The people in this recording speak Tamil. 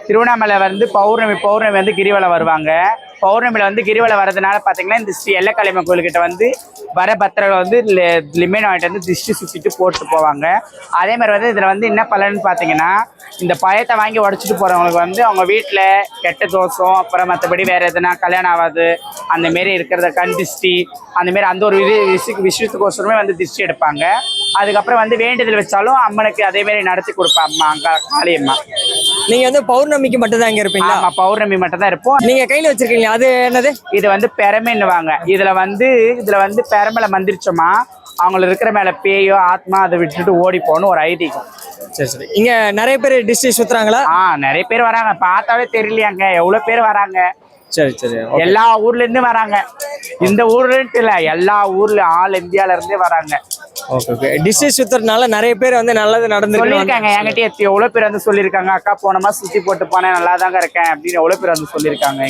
திருவண்ணாமலை வந்து பௌர்ணமி வந்து கிரிவலம் வருவாங்க. பௌர்ணமியில் வந்து கிரிவலம் வரதுனால பார்த்தீங்கன்னா இந்த ஸ்ரீ எல்லக்காளியம்மன் கோயில்கிட்ட வந்து வர பத்திரங்களை வந்து லிமின் வாங்கிட்டு வந்து திருஷ்டி சுற்றிட்டு போட்டு போவாங்க. அதே மாதிரி வந்து இதில் வந்து என்ன பலன்னு பார்த்தீங்கன்னா, இந்த பழத்தை வாங்கி உடச்சிட்டு போகிறவங்களுக்கு வந்து அவங்க வீட்டில் கெட்ட தோஷம், அப்புறம் மற்றபடி வேறு எதுனா கல்யாணம் ஆகாது அந்தமாரி இருக்கிறத கண் திருஷ்டி அந்தமாரி அந்த ஒரு விஷயத்துக்கோசரமே வந்து திருஷ்டி எடுப்பாங்க. அதுக்கப்புறம் வந்து வேண்டுதல் வச்சாலும் அம்மனுக்கு அதேமாரி நடத்தி கொடுப்பா அம்மா அங்கே காளியம்மா. நீங்க வந்து பௌர்ணமிக்கு மட்டும் தான் இங்க இருப்பீங்களா? ஆமா, பௌர்ணமி மட்டும் தான் இருப்போம். நீங்க கையில வச்சிருக்கீங்க அது என்னது? இது வந்து பெரமைன்னுவாங்க. இதுல வந்து பெரமையில மந்திரிச்சோமா அவங்களுக்கு இருக்கிற மேல பேயோ ஆத்மா அதை விட்டுட்டு ஓடி போகணும் ஒரு ஐதீகம். சரி சரி. இங்க நிறைய பேர் டிஸ்ட்ரிக்ட் சுத்துறாங்களா? நிறைய பேர் வராங்க, பார்த்தாவே தெரியலையாங்க எவ்வளவு பேர் வராங்க. சரி சரி. எல்லா ஊர்ல இருந்து வராங்க. இந்த ஊர்லன்ட்டு இல்ல, எல்லா ஊர்ல ஆல் இந்தியால இருந்தே வராங்க. Okay okay. டிஸ்ட்ரிக்ட் சுத்துறதுனால நிறைய பேர் வந்து நல்லது நடந்து சொல்லியிருக்காங்க. என்கிட்ட எவ்வளவு பேர் வந்து சொல்லியிருக்காங்க, அக்கா போன மாசம் சுத்தி போட்டு போனேன் நல்லா தாங்க இருக்கேன் அப்படின்னு எவ்வளவு பேர் வந்து சொல்லியிருக்காங்க.